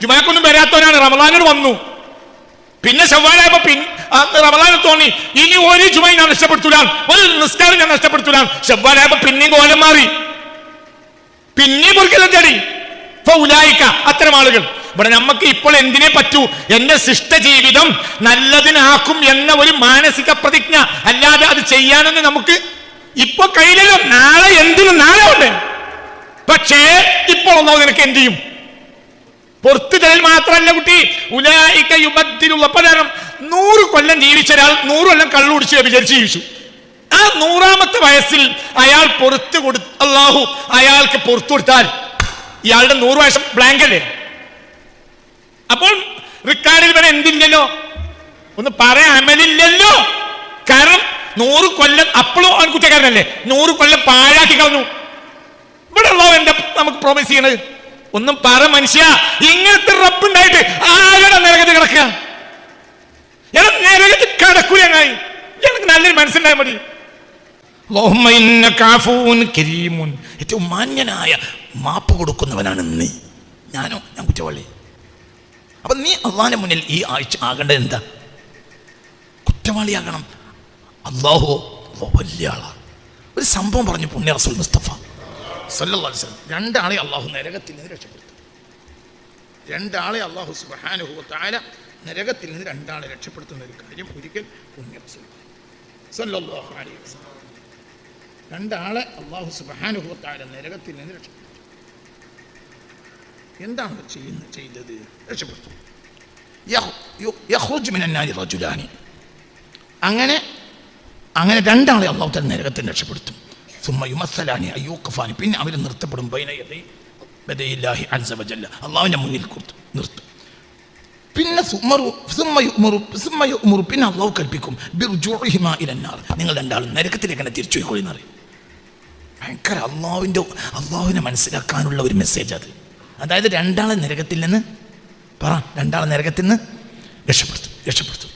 ജുമാക്കൊന്നും വരാത്തവനാണ്. റമളാനിൽ വന്നു, പിന്നെ ശവ്വാലായപ്പോ റമളാനിൽ തോന്നി ഇനി ഒരു ജുമയും ഞാൻ നഷ്ടപ്പെടുത്തൂല, ഒരു നിസ്കാരം ഞാൻ നഷ്ടപ്പെടുത്തൂല. ശവ്വാലായപ്പോ പിന്നെയും കോലം മാറി, പിന്നെയും പൊറുക്കലും തേടി. ഫൗലായിക, അത്തരം ആളുകൾ. ഇവിടെ നമുക്ക് ഇപ്പോൾ എന്തിനെ പറ്റൂ? എന്റെ ശിഷ്ടജീവിതം നല്ലതിനാക്കും എന്ന ഒരു മാനസിക പ്രതിജ്ഞ, അല്ലാതെ അത് ചെയ്യാനൊന്നും നമുക്ക് ഇപ്പൊ കയ്യിലല്ലോ. നാളെ എന്തിനും നാളെ ഉണ്ട്. പക്ഷേ ഇപ്പോൾ ഒന്നാമത് നിനക്ക് എന്ത് ചെയ്യും? പുറത്തു തരൽ മാത്രമല്ല കുട്ടി. ഉലൈക യുബദ്ദിലുള്ള പലരും 100 കൊല്ലം ജീവിച്ച ഒരാൾ 100 കൊല്ലം കള്ളു കുടിച്ച് വിചാരിച്ച് ജീവിച്ചു. ആ 100ാമത്തെ വയസ്സിൽ അയാൾ പുറത്തു കൊടുത്ത് അല്ലാഹു അയാൾക്ക് പുറത്തു കൊടുത്താൽ ഇയാളുടെ 100 വയസ്സ് ബ്ലാങ്ക് അല്ലേ? അപ്പോൾ റിക്കാർഡിൽ വരെ എന്തില്ലല്ലോ, ഒന്ന് പറയാൻ അമലില്ലല്ലോ. കാരണം 100 കൊല്ലം അപ്പോഴും അവൻ കുറ്റക്കാരനല്ലേ? 100 കൊല്ലം പാഴാക്കി കളഞ്ഞു. ഇവിടെ ഉള്ളവ എന്താ നമുക്ക് പ്രോമിസ് ചെയ്യണത്? ഒന്നും പറ മനുഷ്യ. ഇങ്ങനത്തെ റബ്ബുണ്ടായിട്ട് ആരുടെ നരകത്ത് കിടക്കുക? നരകത്ത് കിടക്കൂലങ്ങായി. എനിക്ക് നല്ലൊരു മനസ്സുണ്ടായാൽ മതി. ഏറ്റവും മാന്യനായ മാപ്പ് കൊടുക്കുന്നവനാണ് നീ. ഞാൻ കുറ്റവാളി. അപ്പൊ നീ അള്ളാഹിന്റെ മുന്നിൽ ഈ ആഴ്ച ആകേണ്ടത് എന്താ? കുറ്റവാളിയാകണം. അള്ളാഹു വലിയ ആളാണ്. ഒരു സംഭവം പറഞ്ഞു പുണ്യ റസൂൽ മുസ്തഫ സല്ലല്ലാഹു അലൈഹി വസല്ലം. 2 ആളെ അള്ളാഹു നരകത്തിൽ നിന്ന് രക്ഷപ്പെടുത്തും. 2 ആളെ അള്ളാഹു സുബ്ഹാനഹു വ തആല നരകത്തിൽ നിന്ന് 2 ആളെ രക്ഷപ്പെടുത്തുന്ന ഒരു കാര്യം ഒരിക്കൽ പുണ്യ റസൂൽ സല്ലല്ലാഹു അലൈഹി വസല്ലം 2 ആളെ അള്ളാഹു സുബ്ഹാനഹു വ തആല നരകത്തിൽ നിന്ന് രക്ഷപ്പെടുത്തും. എന്താണ് ചെയ്തത്? രക്ഷപ്പെടുത്തും. യഖ്റുജു മിനന്നാരി റജുലാനി. അങ്ങനെ 2 ആളെ അള്ളാഹു തആല നരകത്തിൽ രക്ഷപ്പെടുത്തും. സുമ്മ യുമസ്സലാനി അയ്യൂഖഫാനി. പിന്നെ അവർ നിർത്തപ്പെടും ബൈന യദൈല്ലാഹി അസ്സ വജല്ല, അള്ളാഹുവിന്റെ മുന്നിൽ നിർത്തും. പിന്നെ പിന്നെ അള്ളാഹു കൽപ്പിക്കും ബിർജൂഇഹിമാ ഇലന്നാർ. നിങ്ങൾ 2 ആളും നരകത്തിലേക്ക് തന്നെ തിരിച്ചു പോയിക്കോളി എന്നറിയും. ഭയങ്കര അള്ളാഹുവിനെ മനസ്സിലാക്കാനുള്ള ഒരു മെസ്സേജ് അത്. അതായത് 2 ആളെ നരകത്തിൽ നിന്ന് 2 ആളെ നരകത്തിൽ നിന്ന് രക്ഷപ്പെടുത്തും.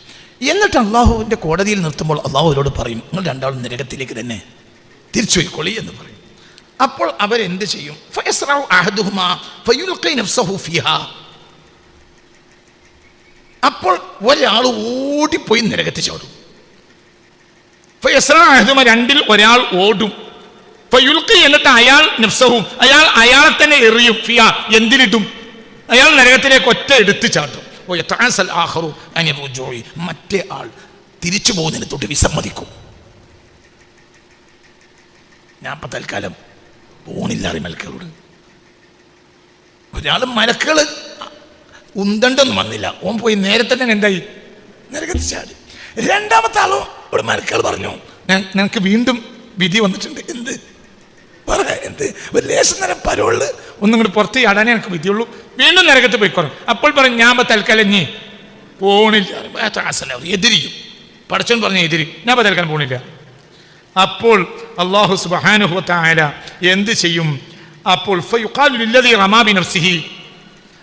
എന്നിട്ട് അള്ളാഹുവിൻ്റെ കോടതിയിൽ നിർത്തുമ്പോൾ അള്ളാഹു അവരോട് പറയും, നിങ്ങൾ 2 ആളും നരകത്തിലേക്ക് തന്നെ തിരിച്ചു പോയിക്കൊള്ളി എന്ന് പറയും. അപ്പോൾ അവരെന്ത് ചെയ്യും? ഫയസ്റഉ അഹദുഹുമാ ഫയുൽഖി നഫ്സഹു ഫിഹാ. അപ്പോൾ ഒരാൾ ഓടിപ്പോയി നരകത്തിൽ ചാടും. ഫയസ്റഉ അഹദുഹുമാ, 2ൽ ഒരാൾ ഓടും. ഫയുൽഖി, എന്നിട്ട് അയാൾ നഫ്സഹു, അയാളെ തന്നെ എറിയും. ഫിഹാ, എന്തിനിട്ടും? അയാൾ നരകത്തിലേക്ക് ഒറ്റ എടുത്ത് ചാടും. വയതഅസൽ ആഖറു അൻ റുജൂഇ, മറ്റേ ആൾ തിരിച്ചു പോകുന്നതിനെ തൊട്ട് വിസമ്മതിക്കും. ഞാൻ ഇപ്പം തൽക്കാലം പോണില്ല മലക്കുകളോട്. ഒരാൾ മലക്കുകൾ ഉന്തണ്ടൊന്നും വന്നില്ല, ഓൻ പോയി നേരത്തെ തന്നെ എന്തായി? നരകത്തിൽ ചാടി. 2ാമത്തെ ആളോ ഇവിടെ മലക്കുകൾ പറഞ്ഞു, ഞങ്ങൾക്ക് വീണ്ടും വിധി വന്നിട്ടുണ്ട്. എന്ത് ഒരു ലേശം നേരം പരോള് ഒന്നും കൂടി പുറത്ത് ചാടാനേ എനിക്ക് വിധിയുള്ളൂ, വീണ്ടും നരകത്ത് പോയിക്കോളും. അപ്പോൾ പറഞ്ഞു, ഞാൻ തൽക്കാലം നീ പോണില്ല. എതിരിക്കും. പടച്ചോൻ പറഞ്ഞു എതിരി, ഞാൻ തൽക്കാലം പോണില്ല. അപ്പോൾ അല്ലാഹു സുബ്ഹാനഹു വ തആല എന്ത് ചെയ്യും? അപ്പോൾ ഫയുഖാലു ലില്ലദീ റമാ ബിനഫ്സിഹി.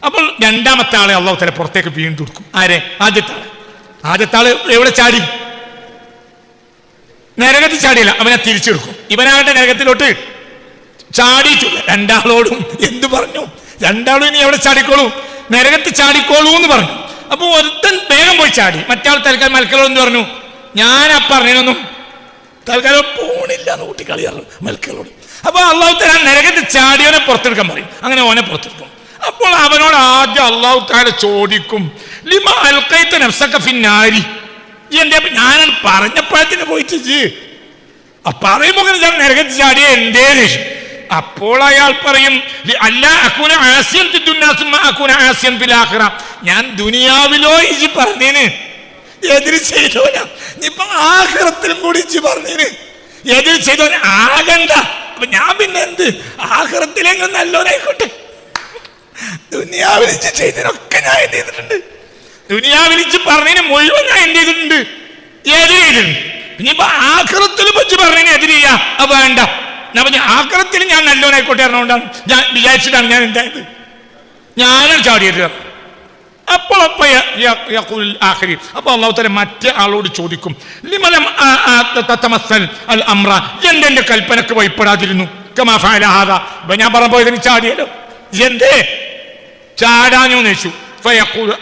അപ്പോൾ 2ാമത്തെ ആളെ അല്ലാഹു തആല പുറത്തേക്ക് വീണ്ടും കൊടുക്കും. ആരെ? ആദ്യത്തെ ആള് എവിടെ ചാടി? നരകത്തിൽ ചാടിയില്ല, അവനെ തിരിച്ചെടുക്കും. ഇവനാകട്ടെ നരകത്തിലോട്ട് ചാടിയിട്ടില്ല. 2 ആളോടും എന്ത് പറഞ്ഞു? 2 ആളും ഇനി എവിടെ ചാടിക്കോളൂ? നരകത്തിൽ ചാടിക്കോളൂ എന്ന് പറഞ്ഞു. അപ്പോൾ ഒരുത്തൻ വേഗം പോയി ചാടി. മറ്റാൾ തൽക്കാലം മലക്കുകളോട് പറഞ്ഞു, ഞാൻ പറഞ്ഞതിനൊന്നും തൽക്കാലം പോണില്ല എന്ന് കൂട്ടിക്കളിയാറ് മലക്കുകളോട്. അപ്പോൾ അല്ലാഹു തആല നരകത്തിൽ ചാടിയവനെ പുറത്തെടുക്കാൻ പറയും. അങ്ങനെ ഓനെ പുറത്തെടുക്കും. അപ്പോൾ അവനോട് ആദ്യം അല്ലാഹു തആല ചോദിക്കും, ലിമ അൽഖൈത നഫ്സക ഫിന്നാരി. എന്റെ ഞാൻ പറഞ്ഞപ്പോഴത്തിന് പോയിട്ട് പറയുമ്പോൾ നരകത്തിൽ ചാടിയ എന്തേ ദേഷ്യം. അപ്പോൾ അയാൾ പറയും, അല്ലാ അകൂന ആസിയൻ ഫി ദുനിയാ സുമ്മ അകൂന ആസിയൻ ഫിൽ ആഖിറ. ഞാൻ ദുനിയാവിലോ ഇജി പറഞ്ഞേന് എതിര് ചെയ്തവനാ, ഇപ്പൊ ആഖിറത്തിലും കൂടി ഇജി പറഞ്ഞേന് എതിര് ചെയ്തവൻ ആകണ്ട. അപ്പൊ ഞാൻ പിന്നെ എന്ത്? ആഖിറത്തിലെങ്കിലും നല്ലോനായിക്കോട്ടെ. ദുനിയാവിൽ ഇജി ചെയ്തതിനൊക്കെ ഞാൻ എന്ത് ചെയ്തിട്ടുണ്ട്? ദുനിയാവിൽ ഇജി പറഞ്ഞതിന് മുഴുവൻ ഞാൻ എന്ത് ചെയ്തിട്ടുണ്ട്? എതിര് ചെയ്തിട്ടുണ്ട്. ഇനിയിപ്പോ ആഖിറത്തിൽ വെച്ച് പറഞ്ഞതിന് എതിര് ചെയ്യാ. അത് വേണ്ട. ഞാൻ പറഞ്ഞു ആഖിറത്തിൽ ഞാൻ നല്ലോനായിക്കോട്ടെ അറിഞ്ഞുകൊണ്ടാണ് ഞാൻ വിചാരിച്ചിട്ടാണ് ഞാൻ എന്തായത് ഞാനും ചാടിയത്. അപ്പോൾ അല്ലാഹു തആല മറ്റേ ആളോട് ചോദിക്കും, ലിമലം തതമസ്സൽ അൽ അംറ, എന്റെ കൽപ്പനക്ക് വഴിപ്പെടാതിരുന്നു. കമാ ഫഅല ഹാദാ, ഞാൻ പറഞ്ഞപ്പോൾ ഇതിന് ചാടിയല്ലോ. എന്തേ ചാടാഞ്ഞു വെച്ചു.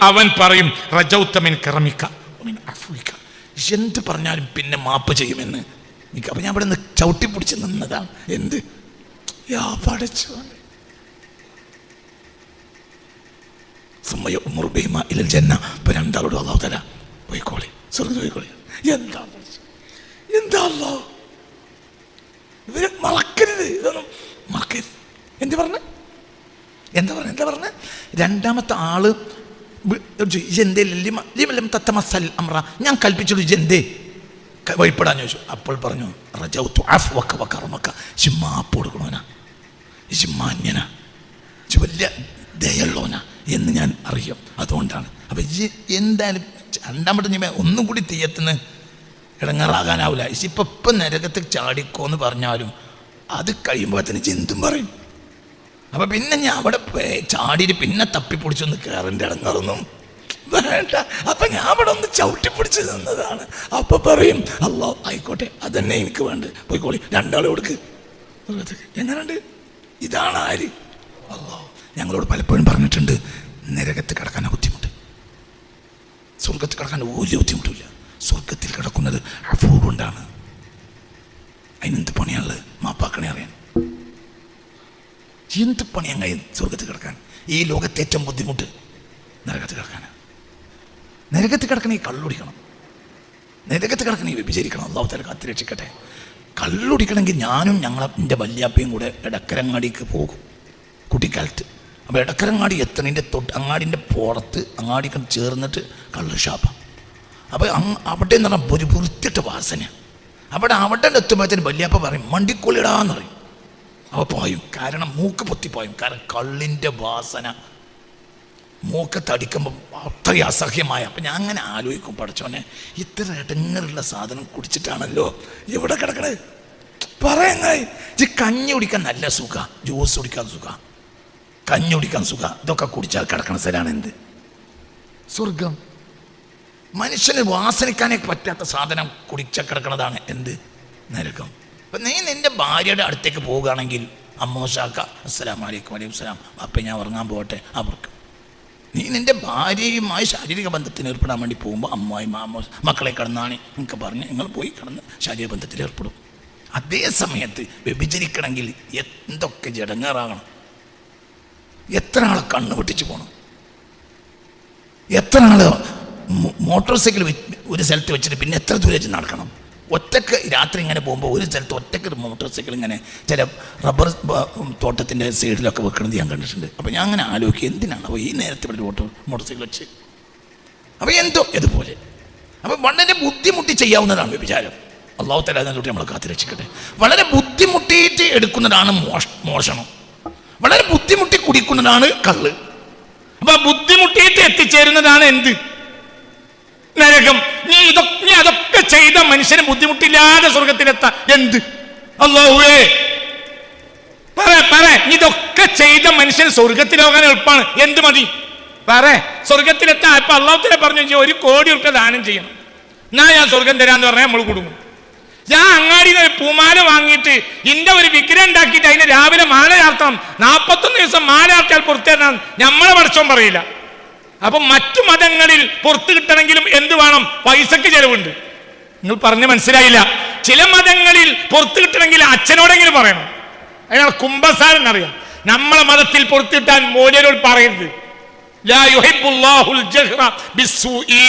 അവൻ പറയും റജൗത മിൻ കറമിക മിൻ അഫ്വിക, എന്ത് പറഞ്ഞാലും പിന്നെ മാപ്പ് ചെയ്യുമെന്ന്. അപ്പൊ ഞാൻ ഇവിടെ നിന്ന് ചവിട്ടി പിടിച്ച് നിന്നതാണ്. എന്ത് യാ പഠിച്ചു. ഇപ്പൊ രണ്ടാളോട് അല്ലാഹു തആല പോയിക്കോളി, സ്വർഗ്ഗത്തിൽ പോയിക്കോളി. എന്താ അല്ലാഹു ഇവരെ മറക്കരുത്, ഇതൊന്നും മറക്കരുത്. എന്താ പറഞ്ഞ രണ്ടാമത്തെ ആള് ഞാൻ കൽപ്പിച്ചുള്ളൂ ജന്തേ വഴിപ്പെടാൻ ചോദിച്ചു. അപ്പോൾ പറഞ്ഞു റജൗതു അഫ്വക വകറമക, മാപ്പ് കൊടുക്കണോനാ, മാന്യനാ, വലിയ ദയുള്ളവനാ എന്ന് ഞാൻ അറിയും. അതുകൊണ്ടാണ്. അപ്പം എന്തായാലും രണ്ടാമത്തെ ഒന്നും കൂടി തീയത്തിന് ഇടങ്ങാറാകാനാവില്ല. ഇപ്പം നരകത്ത് ചാടിക്കോന്ന് പറഞ്ഞാലും അത് കഴിയുമ്പോഴത്തേന് ചിന്തും പറയും. അപ്പം പിന്നെ ഞാൻ അവിടെ ചാടിയിട്ട് പിന്നെ തപ്പിപ്പൊടിച്ചൊന്ന് കയറിൻ്റെ ഇടങ്ങാറൊന്നും വേണ്ട. അപ്പം ഞാൻ അവിടെ ഒന്ന് ചവിട്ടിപ്പൊടിച്ച് നിന്നതാണ്. അപ്പം പറയും അല്ലാഹു ആയിക്കോട്ടെ, അതന്നെ എനിക്ക് വേണ്ട, പോയിക്കോളി, രണ്ടാളെ കൊടുക്ക്. എങ്ങനെയുണ്ട്? ഇതാണ് ആര്? അല്ലാഹു ഞങ്ങളോട് പലപ്പോഴും പറഞ്ഞിട്ടുണ്ട്, നരകത്ത് കിടക്കാനാണ് ബുദ്ധിമുട്ട്, സ്വർഗത്തിൽ കിടക്കാൻ ഒരു ബുദ്ധിമുട്ടില്ല. സ്വർഗത്തിൽ കിടക്കുന്നത് അഫൂ കൊണ്ടാണ്. അതിനെന്ത് പണിയാണുള്ളത്? മാപ്പാക്കണേ അറിയാൻ. എന്ത് പണിയാൻ കഴിയും സ്വർഗത്തിൽ കിടക്കാൻ? ഈ ലോകത്തെ ഏറ്റവും ബുദ്ധിമുട്ട് നരകത്ത് കിടക്കാനാണ്. നരകത്ത് കിടക്കണേ കള്ളുടിക്കണം, നരകത്ത് കിടക്കണേ വ്യഭിചരിക്കണം. അല്ലാഹു തആല കാത്തുരക്ഷിക്കട്ടെ. കള്ളുടിക്കണമെങ്കിൽ ഞാനും എൻ്റെ വല്യാപ്പയും കൂടെ എടക്കരങ്ങാടിക്ക് പോകും കുട്ടിക്കാലത്ത്. അപ്പോൾ എടക്കരങ്ങാടി എത്തണതിൻ്റെ അങ്ങാടിൻ്റെ പുറത്ത് അങ്ങാടിക്ക് ചേർന്നിട്ട് കള്ള് ഷാപ്പ. അപ്പോൾ അവിടെ എന്ന് പറഞ്ഞാൽ ഒരു വൃത്തിയിട്ട വാസന. അവിടെ എത്തുമ്പോഴത്തേന് വല്യാപ്പ പറയും മണ്ടിക്കൊള്ളിടാന്ന് പറയും. അവ പോയും, കാരണം മൂക്ക് പൊത്തിപ്പോയും, കാരണം കള്ളിൻ്റെ വാസന മൂക്കത്തടിക്കുമ്പോൾ അത്രയും അസഹ്യമായ. അപ്പം ഞാൻ അങ്ങനെ ആലോചിക്കും, പഠിച്ചോനെ ഇത്ര ഇടങ്ങറുള്ള സാധനം കുടിച്ചിട്ടാണല്ലോ എവിടെ കിടക്കണേ. പറയാങ്ങായി കഞ്ഞി കുടിക്കാൻ നല്ല സുഖ, ജ്യൂസ് കുടിക്കാൻ സുഖ, കഞ്ഞി കുടിക്കാൻ സുഖ, ഇതൊക്കെ കുടിച്ചാൽ കിടക്കണ സ്ഥലമാണ് എന്ത്? സ്വർഗം. മനുഷ്യന് വാസനിക്കാനേ പറ്റാത്ത സാധനം കുടിച്ചാൽ കിടക്കണതാണ് എന്ത്? നരകം. അപ്പം നീ നിൻ്റെ ഭാര്യയുടെ അടുത്തേക്ക് പോവുകയാണെങ്കിൽ അമ്മോശാക്ക അസ്സലാമു അലൈക്കും വലൈക്കും സലാം, അപ്പം ഞാൻ ഉറങ്ങാൻ പോകട്ടെ അവർക്ക്. നീ നിൻ്റെ ഭാര്യയുമായി ശാരീരിക ബന്ധത്തിന് ഏർപ്പെടാൻ വേണ്ടി പോകുമ്പോൾ അമ്മായി മക്കളെ കിടന്നാണ് നിങ്ങൾക്ക് പറഞ്ഞ് നിങ്ങൾ പോയി കിടന്ന് ശാരീരിക ബന്ധത്തിൽ ഏർപ്പെടും. അതേ സമയത്ത് വ്യഭിചരിക്കണമെങ്കിൽ എന്തൊക്കെ ജടങ്ങാറാകണം, എത്ര ആളെ കണ്ണ് പൊട്ടിച്ച് പോകണം, എത്ര ആൾ മോട്ടോർ സൈക്കിൾ ഒരു സ്ഥലത്ത് വെച്ചിട്ട് പിന്നെ എത്ര ദൂരം വെച്ച് നടക്കണം. ഒറ്റക്ക് രാത്രി ഇങ്ങനെ പോകുമ്പോൾ ഒരു സ്ഥലത്ത് ഒറ്റക്ക് മോട്ടോർ സൈക്കിൾ ഇങ്ങനെ ചില റബ്ബർ തോട്ടത്തിൻ്റെ സൈഡിലൊക്കെ വെക്കണത് ഞാൻ കണ്ടിട്ടുണ്ട്. അപ്പോൾ ഞാൻ അങ്ങനെ ആലോചിക്കും, എന്തിനാണ് അപ്പോൾ ഈ നേരത്തെ ഇവിടെ മോട്ടോർ സൈക്കിൾ വെച്ച്? അപ്പോൾ എന്തോ ഇതുപോലെ. അപ്പോൾ വളരെ ബുദ്ധിമുട്ടി ചെയ്യാവുന്നതാണ് വ്യഭിചാരം. അല്ലാഹു തആല അതിനെ തൊട്ട് നമ്മളെ കാത്തുരക്ഷിക്കട്ടെ. വളരെ ബുദ്ധിമുട്ടിയിട്ട് എടുക്കുന്നതാണ് മോഷണം, വളരെ ബുദ്ധിമുട്ടി കുടിക്കുന്നതാണ് കള്ള്. അപ്പോൾ ബുദ്ധിമുട്ടിയിട്ട് എത്തിച്ചേരുന്നതാണ് എന്ത്? നരകം. നീ അതൊക്കെ ചെയ്ത മനുഷ്യന് ബുദ്ധിമുട്ടില്ലാതെ സ്വർഗത്തിലെത്താ എന്ത്? അല്ലാഹുവേ പറ, നീ ഇതൊക്കെ ചെയ്ത മനുഷ്യന് സ്വർഗത്തിലാകാൻ എളുപ്പമാണ്, എന്ത് മതി പറ? സ്വർഗത്തിലെത്താ. ഇപ്പൊ അല്ലാഹു തആല പറഞ്ഞു 1 കോടി രൂപ ദാനം ചെയ്യണം, എന്നാ ഞാൻ സ്വർഗം തരാന്ന് പറഞ്ഞാൽ നമ്മൾ കുടുങ്ങും. ഞാൻ അങ്ങാടിയിൽ നിന്ന് ഒരു പൂമാല വാങ്ങിയിട്ട് ഇന്റെ ഒരു വിഗ്രഹം ഉണ്ടാക്കിയിട്ട് അതിന് രാവിലെ മാല ചാർത്തണം, 41 ദിവസം മാല ചാർത്തിയാൽ പുറത്തേരണം, നമ്മളെ പഠിച്ചോൻ പറയില്ല. അപ്പൊ മറ്റു മതങ്ങളിൽ പുറത്തു കിട്ടണമെങ്കിലും എന്ത് വേണം? പൈസക്ക് ചെലവുണ്ട്. നിങ്ങൾ പറഞ്ഞ് മനസ്സിലായില്ല. ചില മതങ്ങളിൽ പുറത്തു കിട്ടണമെങ്കിൽ അച്ഛനോടെങ്കിലും പറയണം, അയാൾ കുംഭസാരം അറിയാം. നമ്മളെ മതത്തിൽ പുറത്തു കിട്ടാൻ മോചനോട് പറയരുത്. ലാ യുഹിബ്ബുല്ലാഹുൽ ജഹ്റ ബിസ്സൂഇ,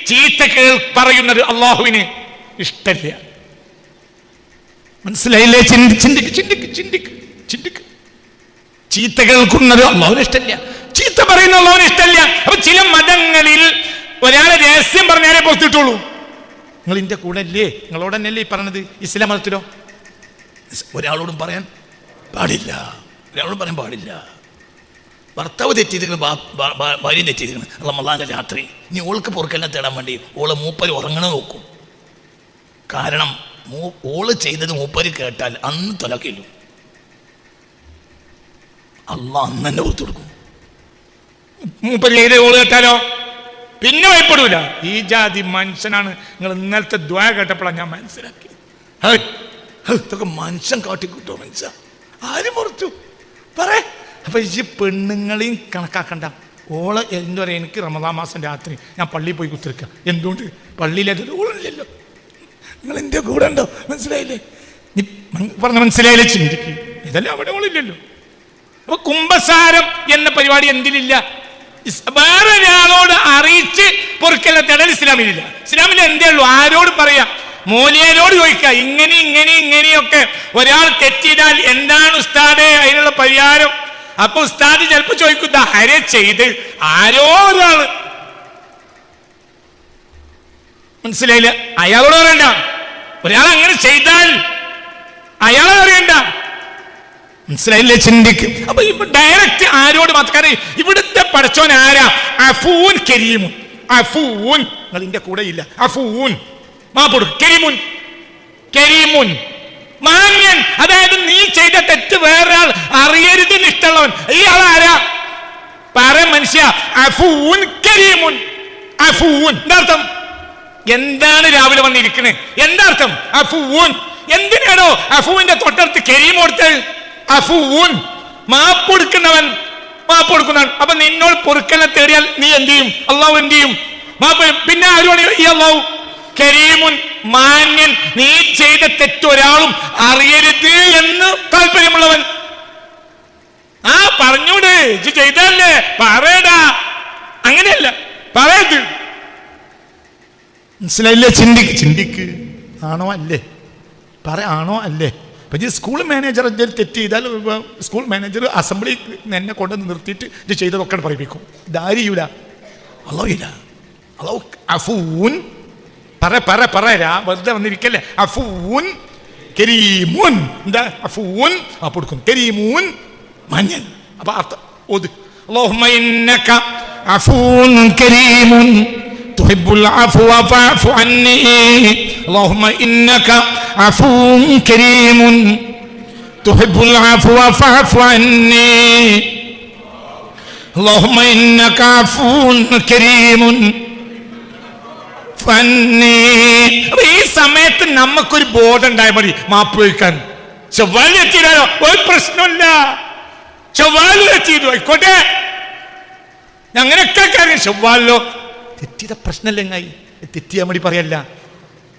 ചീത്ത പറയുന്നത് അല്ലാഹുവിന് ഇഷ്ടമില്ല. മനസ്സിലായില്ലേ? ചിന്തിക്ക്. ചീത്ത കേൾക്കുന്നത് അല്ലാഹുവിന് ഇഷ്ടമില്ല, ചീത്ത പറയുന്ന അല്ലാഹുവിന് ഇഷ്ടമില്ല. അപ്പൊ ചില മതങ്ങളിൽ ഒരാളെ രഹസ്യം പറഞ്ഞാലേ പുറത്തിട്ടുള്ളൂ. നിങ്ങൾ ഇതിന്റെ കൂടെ അല്ലേ? നിങ്ങളോട് തന്നെയല്ലേ ഈ പറഞ്ഞത്? ഇസ്ലാം മതത്തിലോ ഒരാളോടും പറയാൻ പാടില്ല, ഒരാളോടും പറയാൻ പാടില്ല. ഭർത്താവ് തെറ്റിയിരിക്കണം, ഭാര്യ തെറ്റിയിരിക്കണം. റമളാന്റെ രാത്രി ഇനി ഓൾക്ക് പൊറുക്കെല്ലാം തേടാൻ വേണ്ടി ഓളെ മൂപ്പര് ഉറങ്ങണ നോക്കും. കാരണം ഓള് ചെയ്തത് മൂപ്പര് കേട്ടാൽ അന്ന് തൊലക്കില്ലു, അള്ളാഹ് അന്ന് തന്നെ പുറത്തു കൊടുക്കും. മൂപ്പര് ചെയ്ത ഓള് കേട്ടാലോ പിന്നെ ഭയപ്പെടൂല. ഈ ജാതി മനുഷ്യനാണ്. നിങ്ങൾ ഇന്നലത്തെ ദ്വാ കേട്ടപ്പോഴാണ് ഞാൻ മനസ്സിലാക്കി, ഇതൊക്കെ മനുഷ്യൻ കാട്ടിക്കൂട്ടോ. മനുഷ്യ ആര് പുറത്തു പറ? അപ്പൊ ഈ പെണ്ണുങ്ങളെയും കണക്കാക്കണ്ട. ഓളെ എന്താ പറയുക, എനിക്ക് റമദാൻ മാസം രാത്രി ഞാൻ പള്ളിയിൽ പോയി കുത്തിരിക്കുക. എന്തുകൊണ്ട്? പള്ളിയിലേത് ഓളില്ലല്ലോ, നിങ്ങൾ എൻ്റെ കൂടെ ഉണ്ടോ? മനസ്സിലായില്ലേ? നീ പറഞ്ഞ മനസ്സിലായില്ലേ? ചിന്തിക്ക്, ഇതല്ലേ അവിടെ ഓളില്ലല്ലോ. അപ്പൊ കുംഭസാരം എന്ന പരിപാടി എന്തിനില്ല? വേറെ ഒരാളോട് അറിയിച്ച് പൊറുക്കല്ല തടൽ ഇസ്ലാമിലില്ല. ഇസ്ലാമിൽ എന്തേ ഉള്ളൂ? ആരോട് പറയാം? മൂല്യരോട് ചോദിക്കുക. ഇങ്ങനെയൊക്കെ ഒരാൾ തെറ്റിയിടാൽ എന്താണ് ഉസ്താദേ അതിനുള്ള പരിഹാരം? അപ്പൊ ഉസ്താദ് ചിലപ്പോ ചോദിക്കുന്ന ആരെ ചെയ്ത് ആരോ ഒരാള്, മനസ്സിലായില്ല? അയാളോട് പറയണ്ട. ഒരാൾ അങ്ങനെ ചെയ്താൽ അയാളെ അറിയണ്ട, മനസ്സിലായില്ലേ? ചിന്തിക്കും. അപ്പൊ ഇപ്പൊ ഡയറക്റ്റ് ആരോട് മാത്രം? ഇവിടുത്തെ പടച്ചോൻ ആരാ? അഫൂൻ കരീമുൻ. അഫൂൻ, നിങ്ങൾ ഇതിന്റെ കൂടെ ഇല്ല. അഫൂൻ മാപ്പൊടു. കരീമുൻ മാന്യൻ. അതായത് നീ ചെയ്ത തെറ്റ് വേറൊരാൾ അറിയരുതെന്ന് ഇഷ്ടമുള്ളവൻ. ഇയാൾ ആരാ? പറ മനുഷ്യ. അഫൂൻ കരീമുൻ. അഫൂൻ എന്താർത്ഥം? എന്താണ് രാവിലെ വന്നിരിക്കണേ? എന്താർത്ഥം? അഫൂൻ. എന്തിനാണോ അഫൂവിന്റെ തൊട്ടടുത്ത് കരീം കൊടുത്തത്? അഫൂൻ മാപ്പൊടുക്കുന്നവൻ, മാപ്പൊടുക്കുന്നവൻ. അപ്പൊ നിന്നോട് പൊറുക്കലിനെ തേടിയാൽ നീ എന്ത് ചെയ്യും? അള്ളാഹു എന്ത് ചെയ്യും? മാപ്പ്. പിന്നെ ആരുമാണ് ഈ അള്ളാഹു? കരീമുൻ, മാന്യൻ. നീ ചെയ്ത തെറ്റൊരാളും അറിയരുത് എന്ന് താല്പര്യമുള്ളവൻ. ആ പറഞ്ഞൂടെ, ചെയ്തല്ലേ, പറയടാ. അങ്ങനെയല്ല, പറയരുത്. മനസ്സിലായില്ലേ? ചിന്തിക്ക്. ആണോ അല്ലേ? ആണോ അല്ലേ? ഇപ്പൊ ഈ സ്കൂൾ മാനേജർ തെറ്റ് ചെയ്താൽ സ്കൂൾ മാനേജർ അസംബ്ലി എന്നെ കൊണ്ടുവന്ന് നിർത്തിയിട്ട് ഇത് ചെയ്തതൊക്കെ പറയിപ്പിക്കും. ഇതാരിയൂല, അള്ളാഹുല. അള്ളാഹു അഫൂൻ. പറയാ വെറുതെ വന്നിരിക്കല്ലേ. അഫൂൻ കരീമുൻ. എന്താ അഫൂൻ? ആ കൊടുക്കും. കരീമുൻ മാന്യൻ. അപ്പൊ അർത്ഥം ഓത്. അല്ലാഹുമ്മ ഇന്നക അഫൂൻ കരീമുൻ തുഹിബ്ബുൽ അഫ്വ ഫഅഫു അന്നി. അല്ലാഹുമ്മ ഇന്നക അഫൂൻ കരീമുൻ തുഹിബ്ബുൽ അഫ്വ ഫഅഫു അന്നി. അല്ലാഹുമ്മ ഇന്നക അഫൂൻ കരീമുൻ. ഈ സമയത്ത് നമുക്കൊരു ബോധം ഉണ്ടായാൽ മതി മാപ്പ് വയ്ക്കാൻ. ചൊവ്വാല് എത്തിയില്ലോ, ഒരു പ്രശ്നമില്ല. ചൊവ്വാല് എത്തിയതു ആയിക്കോട്ടെ, അങ്ങനെയൊക്കെ കാര്യം. ചൊവ്വാലോ തെറ്റിയ പ്രശ്നമില്ലെങ്ങായി. തെറ്റിയാൻ വേണ്ടി പറയല്ല,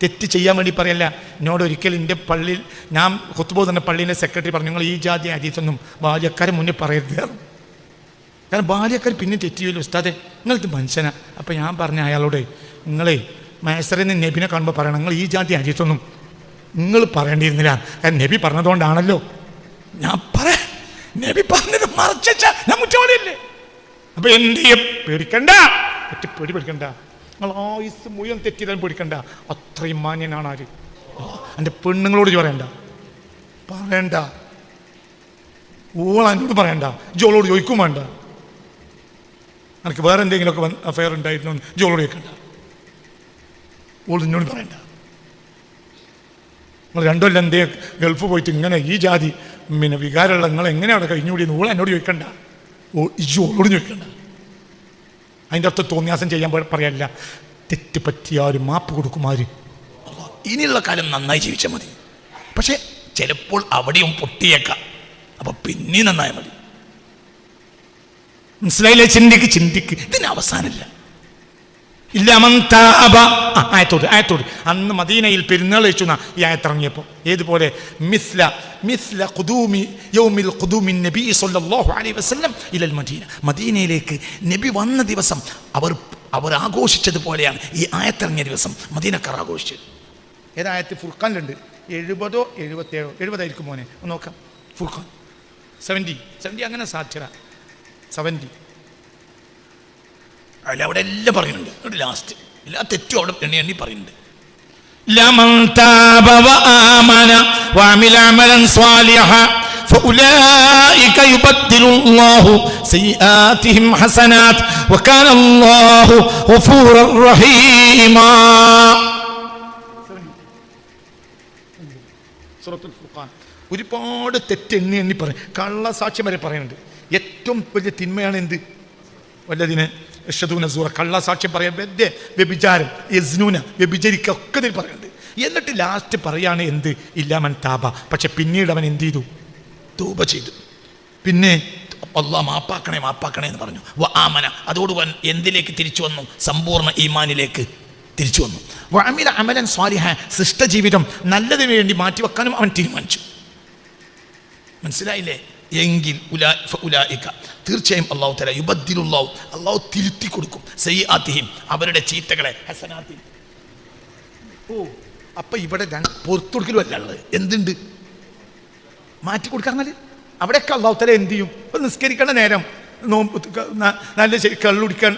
തെറ്റ് ചെയ്യാൻ വേണ്ടി പറയല്ല. എന്നോട് ഒരിക്കൽ എൻ്റെ പള്ളിയിൽ ഞാൻ ഖുത്ബ തന്നെ പള്ളീൻ്റെ സെക്രട്ടറി പറഞ്ഞു, നിങ്ങൾ ഈ ജാതി ഹദീസൊന്നും ബാല്യക്കാരെ മുന്നേ പറയരുത്. കാരണം ബാല്യക്കാർ പിന്നെ തെറ്റിയല്ലോ ഉസ്താദെ, നിങ്ങളിത് മനുഷ്യനാ. അപ്പം ഞാൻ പറഞ്ഞ അയാളോട്, നിങ്ങളെ മൈസറിൽ നിന്ന് നബിനെ കാണുമ്പോൾ പറയണം, നിങ്ങൾ ഈ ജാതി ഹദീസൊന്നും നിങ്ങൾ പറയേണ്ടിയിരുന്നില്ല. കാരണം നബി പറഞ്ഞതുകൊണ്ടാണല്ലോ ഞാൻ നബി പറഞ്ഞത് മറച്ച ഞാൻ കുറ്റവാളിയല്ലേ. അപ്പൊ എന്ത് ചെയ്യും? പേടിക്കണ്ട, പേടിക്കണ്ട. നിങ്ങൾ ആയുസ് മുഴുവൻ തെറ്റിയതാൻ പേടിക്കണ്ട. അത്രയും മാന്യനാണ് ആര്? എൻ്റെ പെണ്ണുങ്ങളോട് പറയണ്ട. ഓൾ എന്നോട് പറയണ്ട, ജോളോട് ചോദിക്കും വേണ്ട. എനിക്ക് വേറെ എന്തെങ്കിലുമൊക്കെ അഫയർ ഉണ്ടായിരുന്നു ജോളോട് ചോദിക്കണ്ട. ഓൾ എന്നോട് പറയണ്ട. നിങ്ങൾ രണ്ടുമല്ല എന്തേ ഗൾഫ് പോയിട്ട് ഇങ്ങനെ ഈ ജാതി പിന്നെ വികാരമുള്ള നിങ്ങൾ എങ്ങനെ അവിടെ കഴിഞ്ഞുകൂടിയെന്ന് ഓൾ എന്നോട് ചോദിക്കണ്ട. ഓളോട് ചോദിക്കണ്ട. അതിൻ്റെ അർത്ഥം തോന്നിയാസം ചെയ്യാൻ പറയല്ല. തെറ്റ് പറ്റിയാരും മാപ്പ് കൊടുക്കുമാര്. ഇനിയുള്ള കാലം നന്നായി ജീവിച്ചാൽ മതി. പക്ഷെ ചിലപ്പോൾ അവിടെയും പൊട്ടിയേക്കാം. അപ്പൊ പിന്നെ നന്നായാൽ മതി. മനസ്സിലായില്ലേ? ചിന്തിക്ക്. ഇതിന് അവസാനമില്ല. ആയത്തോട് അന്ന് മദീനയിൽ പെരുന്നാൾ വെച്ചു ഈ ആയത്തിറങ്ങിയപ്പോൾ ഏതുപോലെ നബി സല്ലല്ലാഹു അലൈഹി വസല്ലം ഇലൽ മദീന, മദീനയിലേക്ക് നബി വന്ന ദിവസം അവർ ആഘോഷിച്ചതുപോലെയാണ് ഈ ആയത്തിറങ്ങിയ ദിവസം മദീനക്കാർ ആഘോഷിച്ചത്. ഏതായത്ത് ഫുർഖാനിലുണ്ട്. 70 77 70 മോനെ ഒന്ന് നോക്കാം. ഫുർഖാൻ 70 അങ്ങനെ സാധ്യത 70 അല്ല, അവിടെ എല്ലാം പറയുന്നുണ്ട്. ലാസ്റ്റ് എല്ലാ തെറ്റും അവിടെ എണ്ണി പറയുന്നുണ്ട്. ലമൻ താബ വആമന വഅമില അമലൻ സ്വാലിഹാ ഫഉലൈക യുബദ്ദിലുല്ലാഹു സയ്യിആതിഹിം ഹസനാത് വകാന അല്ലാഹു ഗഫൂറർ റഹീമാ. സൂറത്തുൽ ഫുർഖാൻ ഒരുപാട് തെറ്റ് എണ്ണി പറയും. കള്ളസാക്ഷ്യം വരെ പറയുന്നുണ്ട്. ഏറ്റവും വലിയ തിന്മയാണ് എന്ത്? വല്ലതിനെ കള്ളസാക്ഷ്യം പറയാൻ, വ്യഭിചാരം, യസ്നൂന വ്യഭിചരിക്കുക ഒക്കെ ഇതിൽ പറയുന്നുണ്ട്. എന്നിട്ട് ലാസ്റ്റ് പറയാണ് എന്ത്? ഇല്ലാമൻ താബ. പക്ഷെ പിന്നീട് അവൻ എന്ത് ചെയ്തു? തൗബ ചെയ്തു. പിന്നെ അല്ലാഹ് മാപ്പാക്കണേ മാപ്പാക്കണേ എന്ന് പറഞ്ഞു. ആമന, അതോടുകൂടി എന്തിലേക്ക് തിരിച്ചു വന്നു? സമ്പൂർണ്ണ ഈമാനിലേക്ക് തിരിച്ചു വന്നു. വഅമില അമലൻ സ്വാലിഹ, സൃഷ്ടജീവിതം നല്ലതിനു വേണ്ടി മാറ്റിവെക്കാനും അവൻ തീരുമാനിച്ചു. മനസ്സിലായില്ലേ? എങ്കിൽ ഉലായിക, തീർച്ചയായും അല്ലാഹു തആല യുബദ്ദിലുല്ലാഹു, അല്ലാഹു തിരുത്തി കൊടുക്കും സയ്യിആതിഹിം, അവരുടെ ചീത്തകളെ ഹസനാത്തി. അപ്പൊ ഇവിടെ പുറത്തു കൊടുക്കലും അല്ല ഉള്ളത്, എന്തുണ്ട് മാറ്റി കൊടുക്കാറുണ്ട്. അവിടെയൊക്കെ അല്ലാഹു തആല എന്ത് ചെയ്യും? ഇപ്പൊ നിസ്കരിക്കേണ്ട നേരം നല്ല കള്ളുടിക്കാൻ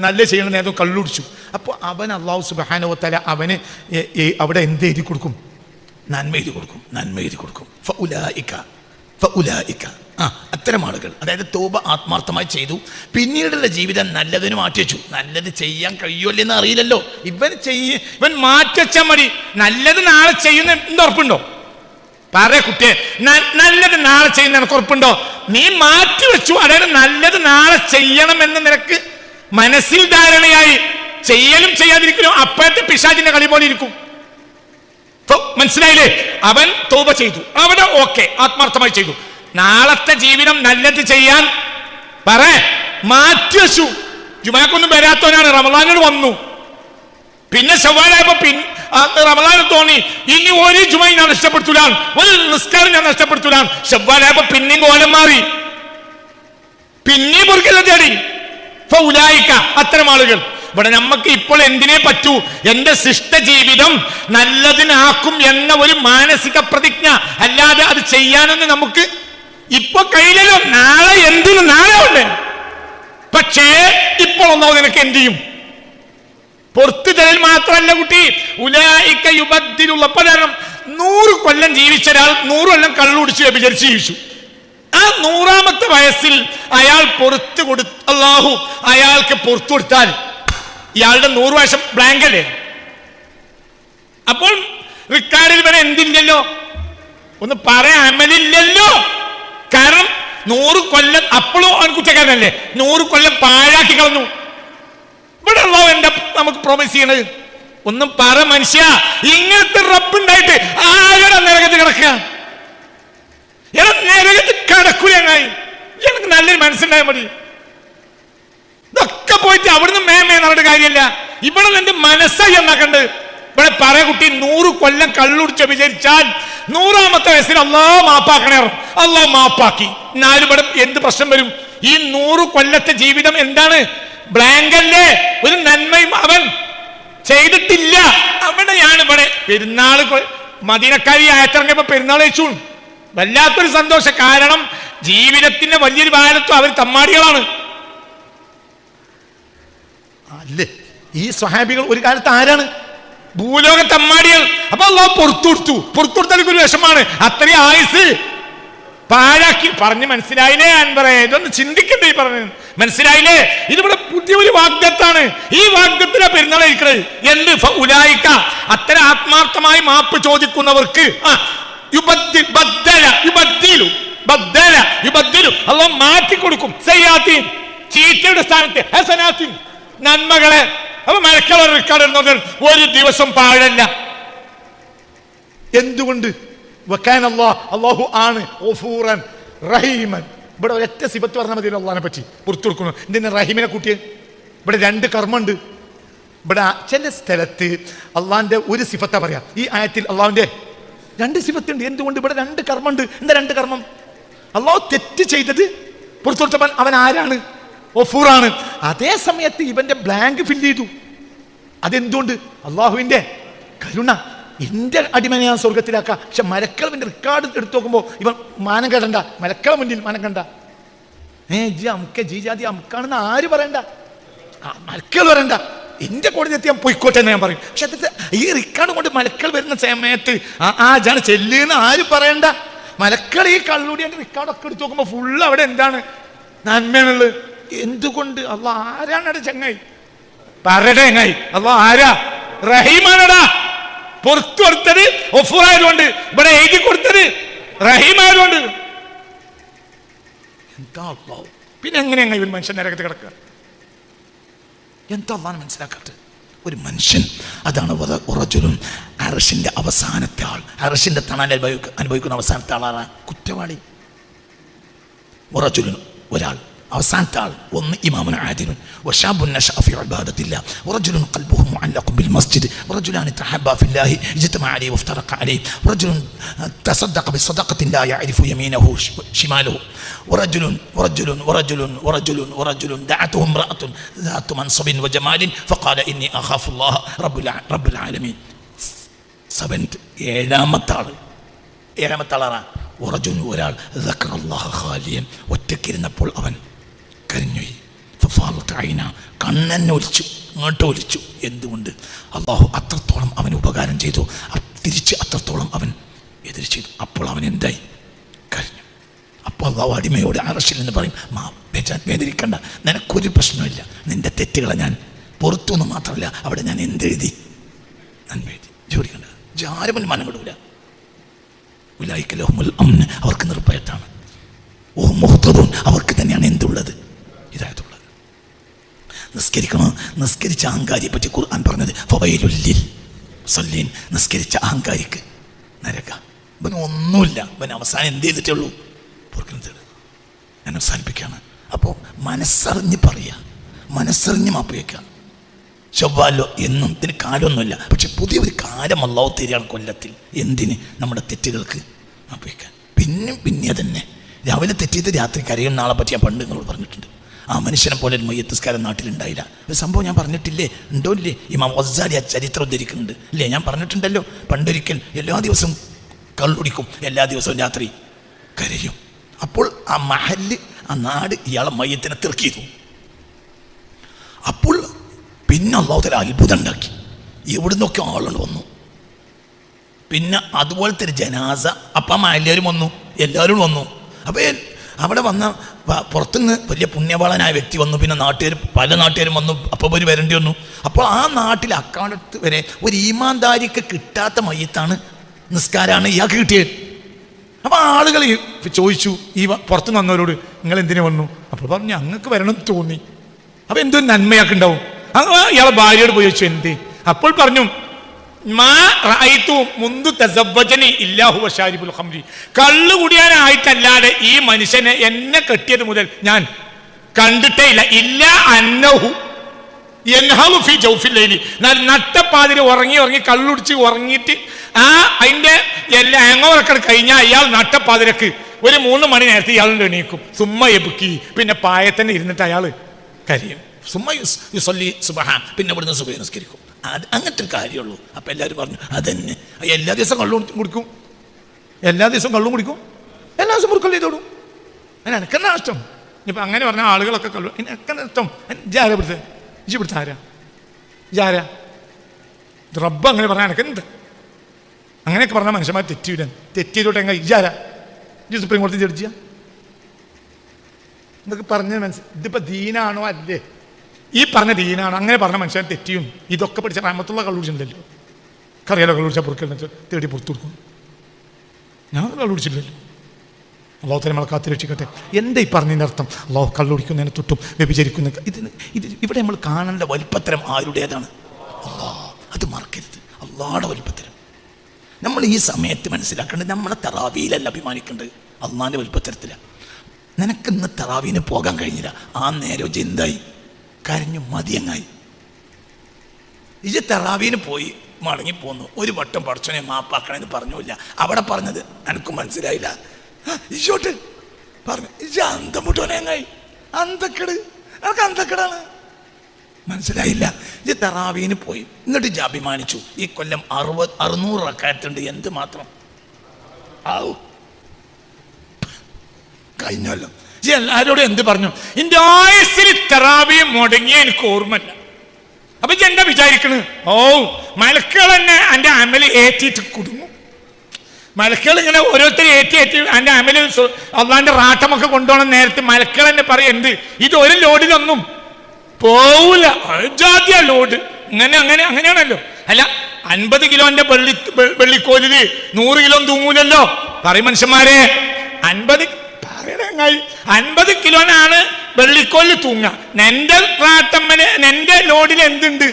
നല്ല ചെയ്യണ നേരം കള്ളുടിച്ചു. അപ്പോൾ അവൻ അല്ലാഹു സുബ്ഹാനഹു വ തആല അവന് അവിടെ എന്ത് എഴുതി കൊടുക്കും? നന്മ എഴുതി കൊടുക്കും, നന്മ എഴുതി കൊടുക്കും. ഫഉലായിക, അത്തരം ആളുകൾ, അതായത് തൗബ ആത്മാർത്ഥമായി ചെയ്തു, പിന്നീടുള്ള ജീവിതം നല്ലതിന് മാറ്റിവെച്ചു. നല്ലത് ചെയ്യാൻ കഴിയുമല്ലെന്ന് അറിയില്ലല്ലോ, ഇവൻ മാറ്റിവെച്ചാൽ മതി. നല്ലത് നാളെ ചെയ്യുന്ന എന്തുറപ്പുണ്ടോ? പറ കുട്ടിയെ, നല്ലത് നാളെ ചെയ്യുന്ന നിനക്ക് ഉറപ്പുണ്ടോ? നീ മാറ്റിവെച്ചു, അതായത് നല്ലത് നാളെ ചെയ്യണമെന്ന് നിനക്ക് മനസ്സിൽ ധാരണയായി. ചെയ്യലും ചെയ്യാതിരിക്കലും അപ്പോഴത്തെ പിശാചിന്റെ കളി പോലെ ഇരിക്കും. മനസ്സിലായില്ലേ? അവൻ തൗബ ചെയ്തു, അവിടെ ഓക്കെ, ആത്മാർത്ഥമായി ചെയ്തു. നാളത്തെ ജീവിതം നല്ലത് ചെയ്യാൻ മാറ്റിവെച്ചു. ജുമാക്കൊന്നും വരാത്തവനാണ്, റമളാനിൽ വന്നു. പിന്നെ ശവ്വാലായപ്പോ റമളാനിൽ തോന്നി ഇനി ഒരു ജുമ ഞാൻ നഷ്ടപ്പെടുത്തൂല, ഒരു നിസ്കാരം ഞാൻ നഷ്ടപ്പെടുത്തൂല. ശവ്വാലായപ്പോ പിന്നെയും കോലം മാറി, പിന്നെയും പൊറുക്കല്ല തേടി. ഫൗലായിക, അത്തരം ആളുകൾ. ഇവിടെ നമുക്ക് ഇപ്പോൾ എന്തിനേ പറ്റൂ? എന്റെ ശിഷ്ടജീവിതം നല്ലതിനാക്കും എന്ന ഒരു മാനസിക പ്രതിജ്ഞ, അല്ലാതെ അത് ചെയ്യാനൊന്നും നമുക്ക് ഇപ്പൊ കയ്യിലല്ലോ. നാളെ എന്തിനു നാളെ ഉണ്ട്. പക്ഷേ ഇപ്പോൾ ഒന്നാമത് നിനക്ക് എന്ത് ചെയ്യും? പുറത്തു തരൽ മാത്രമല്ല കുട്ടി, ഉലായിക യുബദ്ദിലുള്ള. കാരണം 100 കൊല്ലം ജീവിച്ച ഒരാൾ 100 കൊല്ലം കള്ളുടിച്ച് വ്യഭിചരിച്ച് ജീവിച്ചു. ആ 100ാമത്തെ വയസ്സിൽ അയാൾ പുറത്തു അല്ലാഹു അയാൾക്ക് പുറത്തു കൊടുത്താൽ ഇയാളുടെ 100 വയസ്സ് ബ്ലാങ്ക് അല്ലേ? അപ്പോൾ റിക്കാർഡിൽ വരെ എന്തില്ലല്ലോ, ഒന്ന് പറയാൻ അമലില്ലല്ലോ. കാരണം 100 കൊല്ലം അപ്പോഴും അവൻ കുറ്റക്കാരനല്ലേ, 100 കൊല്ലം പാഴാക്കി കളഞ്ഞു. ഇവിടെ അല്ലാഹു എന്താ നമുക്ക് പ്രോമിസ് ചെയ്യണത്? ഒന്നും പറ മനുഷ്യ. ഇങ്ങനത്തെ റബ്ബുണ്ടായിട്ട് ആരുടെ നരകത്തിൽ കിടക്കുക? നരകത്തിൽ കിടക്കൂലങ്ങായി. എനിക്ക് നല്ലൊരു മനസ്സിലായാൽ മതി. ഇതൊക്കെ പോയിട്ട് അവിടുന്ന് മേമേ നടന്ന കാര്യമല്ല. ഇവിടെ എന്റെ മനസ്സായി എന്നാക്കണ്ട്. ഇവിടെ പറയാ കുട്ടി, 100 കൊല്ലം കള്ളുടിച്ച് വിചാരിച്ചാൽ 100ാമത്തെ വയസ്സിൽ അല്ലാഹു മാപ്പാക്കണേ. അല്ലാഹു മാപ്പാക്കി. എന്നാലും ഇവിടെ എന്ത് പ്രശ്നം വരും? ഈ 100 കൊല്ലത്തെ ജീവിതം എന്താണ്? ബ്ലാങ്ക് അല്ലേ? ഒരു നന്മയും അവൻ ചെയ്തിട്ടില്ല. അവിടെയാണ് ഇവിടെ പെരുന്നാൾ. മദീനക്കാരി ആയത്തിറങ്ങിയപ്പോ പെരുന്നാൾ കഴിച്ചു. വല്ലാത്തൊരു സന്തോഷം. കാരണം ജീവിതത്തിന്റെ വലിയൊരു ഭാരത്തും അവർ തമ്മാടികളാണ് അല്ലേ? ഈ സ്വഹാബികൾ ഒരു കാലത്ത് ആരാണ്? ഭൂലോക തമ്മാടികൾ. അപ്പൊ അല്ലാഹു പുറത്തു കൊടുത്താൽ ഒരു വിഷമാണ്. അത്രയും ആയുസ് പാഴാക്കി. പറഞ്ഞ് മനസ്സിലായില്ലേ അൻവറേ? ഇതൊന്ന് ചിന്തിക്കണ്ടേ ഈ പറഞ്ഞത്? മനസ്സിലായില്ലേ? ഇതിവിടെ പുതിയൊരു വാഗ്ദത്താണ്. ഈ വാഗ്ദത്തിലാ പെരുന്നാൾ ഇരിക്കുന്നത്. എന്ത്? ഉലായിക, അത്തരം ആത്മാർത്ഥമായി മാപ്പ് ചോദിക്കുന്നവർക്ക് അല്ലാഹു മാറ്റിക്കൊടുക്കും. സയ്യാത്തീൻ, ചീത്തയുടെ സ്ഥാനത്ത് ഹസനാത്തീൻ, നന്മകളെ. അപ്പൊ മലക്കള റെക്കോർഡ് എന്നത് ഒരു ദിവസം പാഴല്ല. എന്തുകൊണ്ട്? അല്ലാഹു ആണ് ഗഫൂറൻ റഹീമൻ. ഇവിടെ ഒരൊറ്റ സിഫത്ത് പറഞ്ഞാൽ മതി അള്ളാഹിനെ പറ്റി പുറത്തു കൊടുക്കുന്നു. എന്തിനാ റഹീമിനെ കൂട്ടിയത്? ഇവിടെ 2 കർമ്മമുണ്ട്. ഇവിടെ ചില സ്ഥലത്ത് അള്ളാഹിന്റെ ഒരു സിഫത്താ പറയാ. ഈ ആയത്തിൽ അള്ളാഹുവിന്റെ 2 സിഫത്തുണ്ട്. എന്തുകൊണ്ട്? ഇവിടെ 2 കർമ്മമുണ്ട്. എന്താ 2 കർമ്മം? അള്ളാഹു തെറ്റ് ചെയ്തത് പുറത്തു കൊടുത്തവൻ അവൻ ആരാണ്? ഗഫൂറാണ്. അതേ സമയത്ത് ഇവന്റെ ബ്ലാങ്ക് ഫില്ല് ചെയ്തു. അതെന്തുകൊണ്ട്? അള്ളാഹുവിന്റെ കരുണ. എന്റെ അടിമനെ ഞാൻ സ്വർഗത്തിലാക്കാം. പക്ഷെ മലക്കളവിന്റെ റെക്കോർഡ് എടുത്തു നോക്കുമ്പോൾ ഇവൻ മാനം കെടണ്ട. മലക്കള മുന്നിൽ മാനം കണ്ട. ജീജാതി അമുക്കാണെന്ന് ആര് പറയണ്ട, മലക്കൾ പറയണ്ട. എന്റെ കോടതി ഞാൻ പൊയ്ക്കോട്ടെ എന്ന് ഞാൻ പറയും. പക്ഷെ ഈ റെക്കോർഡ് കൊണ്ട് മലക്കൾ വരുന്ന സമയത്ത് ജാണ് ചെല്ലുന്ന ആര് പറയണ്ട. മലക്കൾ ഈ കള്ളുടി എന്റെ റെക്കോർഡൊക്കെ എടുത്തു നോക്കുമ്പോ ഫുള്ള് അവിടെ എന്താണ്? നന്മയാണുള്ളത്. എന്തുകൊണ്ട്? അള്ളാഹ് ആരാണ് അവിടെ ചങ്ങായി? പറയട്ടെ ചങ്ങായി, അള്ളാഹ് ആരാ? റഹീമാനടാ. പുറത്തു കൊടുത്തത് ഗഫൂറായതുകൊണ്ട്, ഇവിടെ എഴുതി കൊടുത്തത് റഹീമായതുകൊണ്ട്. എന്താ അള്ളാഹു? പിന്നെ എങ്ങനെയാ ഇവൻ മനുഷ്യൻ നരകത്ത് കിടക്കുക? എന്താ അള്ളാഹ് മനസ്സിലാക്കാത്തത്? ഒരു മനുഷ്യൻ, അതാണ് ഉറജുലും അർശിന്റെ അവസാനത്തെ ആൾ, അർശിന്റെ തണൽ അനുഭവിക്കുന്ന അവസാനത്തെ ആളാണ് കുറ്റവാളി. ഉറജുലും ഒരാൾ, അവസാനത്തെ ആൾ ഒന്ന് ഇമാമുൻ ആദിലുൻ വശാബുൻ നശഅ ഫി ഇബാദത്തില്ലാഹ് വറജുലുൻ ഖൽബുഹു മുഅല്ലഖുൻ ബിൽ മസ്ജിദ് വറജുലാനി തഹബ്ബാ ഫില്ലാഹി ഇജ്തമഅ അലൈഹി വഫ്തറഖ അലൈഹി വറജുലുൻ തസദ്ദഖ ബിസദഖത്തിൻ ലാ യഅരിഫു യമീനഹു ശിമാലഹു വറജുലുൻ ദഅതുഹു ഇംറഅത്തുൻ ദാതു മൻസബിൻ വജമാലിൻ ഫഖാല ഇന്നി അഖാഫുല്ലാഹ റബ്ബുൽ ആലമീൻ. ഏഴാമത്തെ ആളാണ് വറജുലുൻ, ഒരാൾ ദക്കറല്ലാഹ ഖാലിയൻ, ഒറ്റയ്ക്കിരുന്നപ്പോൾ അവൻ കരഞ്ഞുപോയി. കണ്ണെന്നെ ഒലിച്ചു, ഇങ്ങോട്ട് ഒലിച്ചു. എന്തുകൊണ്ട്? അള്ളാഹു അത്രത്തോളം അവന് ഉപകാരം ചെയ്തു, തിരിച്ച് അത്രത്തോളം അവൻ എതിര് ചെയ്തു. അപ്പോൾ അവൻ എന്തായി? കരഞ്ഞു. അപ്പോൾ അള്ളാഹു അടിമയോട് അർശിൽ നിന്ന് പറയും, വേദനിക്കണ്ട, നിനക്കൊരു പ്രശ്നമില്ല, നിന്റെ തെറ്റുകളെ ഞാൻ പുറത്തു നിന്ന് മാത്രമല്ല അവിടെ ഞാൻ എന്തെഴുതി, നന്മ എഴുതി. ജോലിക്കണ്ട, ആരും മനം കിടൂല. അവർക്ക് നിർഭയത്താണ്. ഓ മുഹ്തദൂൻ, അവർക്ക് തന്നെയാണ് എന്തുള്ളത്? ഹിദായത്തുള്ളത്. നിസ്കരിച്ച അഹങ്കാരിയെ പറ്റി ഖുർആൻ പറഞ്ഞത് ഫവൈലുൽ ലിൽ മുസല്ലീൻ, നിസ്കരിച്ച അഹങ്കാരിക്ക് നരക. ഇവന് ഒന്നുമില്ല, ഇവന് അവസാനം എന്ത് ചെയ്തിട്ടേ ഉള്ളൂ? ഞാൻ അവസാനിപ്പിക്കുകയാണ്. അപ്പോൾ മനസ്സറിഞ്ഞ് പറയുക, മനസ്സറിഞ്ഞ് മാപ്പ് വയ്ക്കുക. ചൊവ്വാലോ എന്നും ഇതിന് കാലമൊന്നുമില്ല, പക്ഷെ പുതിയൊരു കാലം അല്ലാഹു തരികയാണ് കൊല്ലത്തിൽ. എന്തിന്? നമ്മുടെ തെറ്റുകൾക്ക് മാപ്പ് വയ്ക്കാൻ. പിന്നെ തന്നെ രാവിലെ തെറ്റിയത് രാത്രി കരയും നാളെ പറ്റി ഞാൻ പണ്ട് നിങ്ങളോട് പറഞ്ഞിട്ടുണ്ട്. ആ മനുഷ്യനെ പോലെ ഒരു മയ്യത്തുസ്കാരം നാട്ടിലുണ്ടായില്ല. ഒരു സംഭവം ഞാൻ പറഞ്ഞിട്ടില്ലേ? ഉണ്ടോ ഇല്ലേ? ഇമാം ഗസാലി ആ ചരിത്രം ഉദ്ധരിക്കുന്നുണ്ട് ഇല്ലേ? ഞാൻ പറഞ്ഞിട്ടുണ്ടല്ലോ. പണ്ടൊരിക്കൽ എല്ലാ ദിവസവും കള്ളുടിക്കും, എല്ലാ ദിവസവും രാത്രി കരയും. അപ്പോൾ ആ മഹല്ല്, ആ നാട് ഇയാളെ മയ്യത്തിനെ തിർക്കിയതു. അപ്പോൾ പിന്നെ അല്ലാഹു തആല അത്ഭുതം ഉണ്ടാക്കി. എവിടുന്നൊക്കെ ആളുകൾ വന്നു. പിന്നെ അതുപോലത്തെ ഒരു ജനാസ. അപ്പം എല്ലാവരും വന്നു, എല്ലാവരും വന്നു. അപ്പോൾ അവിടെ വന്ന പുറത്തുനിന്ന് വലിയ പുണ്യവാളനായ വ്യക്തി വന്നു. പിന്നെ പല നാട്ടുകാരും വന്നു. അപ്പോൾ ഒരു വരേണ്ടി വന്നു. അപ്പോൾ ആ നാട്ടിൽ അക്കാലത്ത് വരെ ഒരു ഈമാൻദാരിക്ക് കിട്ടാത്ത മയ്യത്താണ്, നിസ്കാരമാണ് ഇയാൾക്ക് കിട്ടിയത്. അപ്പോൾ ആളുകൾ ചോദിച്ചു ഈ പുറത്തുനിന്ന് വന്നവരോട്, നിങ്ങൾ എന്തിനു വന്നു? അപ്പോൾ പറഞ്ഞു, ഞങ്ങൾക്ക് വരണം എന്ന് തോന്നി. അപ്പോൾ എന്തൊരു നന്മയാക്കി ഉണ്ടാവും. ഇയാളെ ഭാര്യയോട് പോയി ചോദിച്ചു, എന്ത്? അപ്പോൾ പറഞ്ഞു, കള്ളു കുടിയാനായിട്ടല്ലാതെ ഈ മനുഷ്യനെ എന്നെ കെട്ടിയത് മുതൽ ഞാൻ കണ്ടിട്ടേ ഇല്ല. ഇല്ല അന്നഹു നട്ടപ്പാതിരി ഉറങ്ങി കള്ളുടിച്ച് ഉറങ്ങിയിട്ട് അതിന്റെ എല്ലാ ആങ്ങോറൊക്കെ കഴിഞ്ഞാൽ അയാൾ നട്ടപ്പാതിരക്ക് ഒരു 3 മണി നേരത്തെ ഇയാളുടെ എണീക്കും. സുമ്മ എബുക്കി, പിന്നെ പായത്തന്നെ ഇരുന്നിട്ട് അയാൾ കരയും. സുമ്മ യുസല്ലി സുബ്ഹാൻ, പിന്നെ ഇവിടുന്ന് സുബഹി നിസ്കരിക്കും. അങ്ങനത്തെ ഒരു കാര്യമുള്ളൂ. അപ്പം എല്ലാവരും പറഞ്ഞു അതന്നെ. എല്ലാ ദിവസവും കള്ളും കുടിക്കും, എല്ലാ ദിവസവും മുറുക്കല്ല് ചെയ്തോടും. അങ്ങനെ എനിക്കെന്നാ ഇഷ്ടം. ഇപ്പം അങ്ങനെ പറഞ്ഞ ആളുകളൊക്കെ കള്ളു എനിക്കെന്നാ ഇഷ്ടം. ഇജാരാ ഇവിടുത്തെ ആരാ? ഇജാരാ? റബ്ബ് അങ്ങനെ പറഞ്ഞാൽ എനിക്കെന്ത്? അങ്ങനെയൊക്കെ പറഞ്ഞാൽ മനുഷ്യന്മാർ തെറ്റിയതോട്ടെ എങ്ങനെ? ഇജാരാ? സുപ്രീം കോടതി ജഡ്ജിയാ? ഇതൊക്കെ പറഞ്ഞ ഇതിപ്പോൾ ദീനാണോ അല്ലേ? ഈ പറഞ്ഞ ദീനാണ്. അങ്ങനെ പറഞ്ഞ മനുഷ്യൻ തെറ്റിയും. ഇതൊക്കെ പഠിച്ച റഹ്മത്തുള്ള കള്ളുടിച്ചില്ലല്ലോ. കറിയാലോ കള്ളുടിച്ചാൽ പൊറുക്കൽ തേടി പുറത്തു കൊടുക്കും. ഞാൻ കള്ളുടിച്ചില്ലല്ലോ. അള്ളാഹു തന്നെ നമ്മളെ കാത്തു രക്ഷിക്കട്ടെ. എന്താ ഈ പറഞ്ഞതിൻ്റെ അർത്ഥം? അള്ളാഹു കള്ളുടിക്കുന്നതിനെ തൊട്ടും വ്യഭിചരിക്കുന്ന ഇത് ഇവിടെ നമ്മൾ കാണേണ്ട വലിപ്പത്തരം ആരുടേതാണ്? അള്ളാഹ്. അത് മറക്കരുത്. അള്ളാഹുടെ വലിപ്പത്തരം നമ്മൾ ഈ സമയത്ത് മനസ്സിലാക്കേണ്ടത്. നമ്മളെ തറാവിയിലല്ല അഭിമാനിക്കേണ്ടത്, അള്ളാഹിൻ്റെ വലിപ്പത്തരത്തിലാണ്. നിനക്കിന്ന് തറാവീന് പോകാൻ കഴിഞ്ഞില്ല. ആ നേരം എന്തായി? കരഞ്ഞു മതിയങ്ങായി. ഇജ തറാവീന് പോയി മടങ്ങിപ്പോന്നു. ഒരു വട്ടം പടച്ചോനെ മാപ്പാക്കണമെന്ന് പറഞ്ഞില്ല. അവിടെ പറഞ്ഞത് എനിക്കും മനസ്സിലായില്ല. ഇജോട്ട് പറഞ്ഞു ഇജ അന്തം മുട്ടോനെങ്ങായി. അന്തക്കെട്, എനിക്ക് അന്തക്കെടാണ്. മനസ്സിലായില്ല. ഇജ തറാവീന് പോയി. എന്നിട്ട് ഇജ അഭിമാനിച്ചു ഈ കൊല്ലം 600 റക്അത്തുണ്ട്. എന്ത് മാത്രം ആവൂ കഴിഞ്ഞല്ലോ. എല്ലാവരോടും എന്ത് പറഞ്ഞു? എൻ്റെ ആയുസ്സിൽ തറാവി മുടങ്ങിയ എനിക്ക് ഓർമ്മയില്ല. അപ്പൊ എന്താ വിചാരിക്കണ്? ഓ മലക്കുകൾ തന്നെ എൻ്റെ അമല് ഏറ്റിട്ട് കുടുങ്ങും. മലക്കുകൾ ഇങ്ങനെ ഓരോരുത്തർ ഏറ്റി എൻ്റെ അമല് അള്ളാന്റെ റാട്ടമൊക്കെ കൊണ്ടുപോകണം. നേരത്തെ മലക്കുകൾ തന്നെ പറയും, എന്ത് ഇത് ഒരു ലോഡിലൊന്നും പോവില്ല, ജാതിയ ലോഡ്. അങ്ങനെയാണല്ലോ. അല്ല 50 കിലോന്റെ വെള്ളിക്കോലില് 100 കിലോ തൂങ്ങൂലല്ലോ. പറയും മനുഷ്യന്മാരെ, 50 കിലോനാണ് വെള്ളിക്കോലിൽ തൂങ്ങ. നിന്റെ റാട്ടമ്മന് നിന്റെ ലോഡിൽ എന്തുണ്ട്?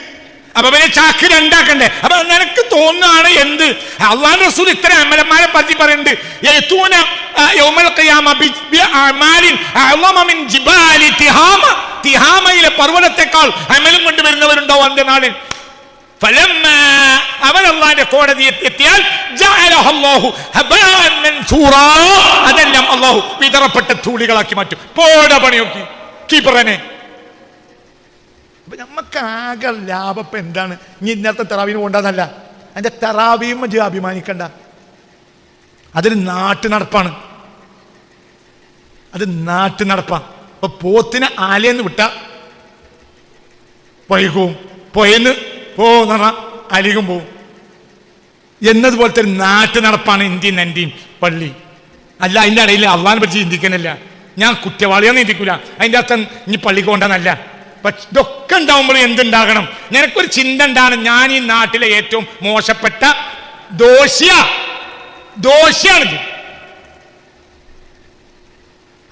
അപ്പൊ പിന്നെ ചാക്ക് രണ്ടാക്കണ്ടേ? അപ്പൊ നിനക്ക് തോന്നുകയാണ് എന്ത് അള്ളാഹു റസൂൽ ഇത്ര അമലന്മാരെ പറ്റി പറയുന്നുണ്ട്. യഅ്തൂന യൗമൽ ഖിയാമ ബിഅഅമാലിൻ അഅ്ളമ മിൻ ജിബാലി തിഹാമ. തിഹാമയിലെ പർവ്വതത്തെക്കാൾ അമലും കൊണ്ടുവരുന്നവരുണ്ടാവും അന്ത്യനാളിൽ. അവൻ അള്ളാന്റെ കോടതി എത്തിയാൽ അതെല്ലാം അള്ളാഹു വിതറപ്പെട്ട ധൂളികളാക്കി മാറ്റും. പോട പണിയൊക്കെ കീപ്പറനെ. അപ്പൊ നമുക്ക് ആകെ ലാഭം ഇപ്പൊ എന്താണ്? ഇനി ഇന്നത്തെ തെറാവീന് പോകണ്ടെന്നല്ല, അതിന്റെ തെറാവിയും അഭിമാനിക്കണ്ട. അതൊരു നാട്ടു നടപ്പാണ്, അത് നാട്ടു നടപ്പാണ്. ഇപ്പൊ പോത്തിനെ ആലയെന്ന് വിട്ട പൊയ്ക്കും, പൊയന്ന് പോന്ന അലികും പോവും എന്നതുപോലത്തെ ഒരു നാട്ടു നടപ്പാണ് ഇന്ത്യൻ നന്റിയും പള്ളി. അല്ല അതിൻ്റെ ഇടയിൽ അള്ളാഹിനെ പറ്റി ചിന്തിക്കുന്നില്ല. ഞാൻ കുറ്റവാളിയാന്ന് ചിന്തിക്കൂല. അതിൻ്റെ അർത്ഥം ഇനി പള്ളിക്ക് കൊണ്ടെന്നല്ല. പക്ഷെ ഇതൊക്കെ ഉണ്ടാവുമ്പോൾ എന്തുണ്ടാകണം? നിനക്കൊരു ചിന്ത ഉണ്ടാണ്, ഞാൻ ഈ നാട്ടിലെ ഏറ്റവും മോശപ്പെട്ട ദോഷിയാണിത്.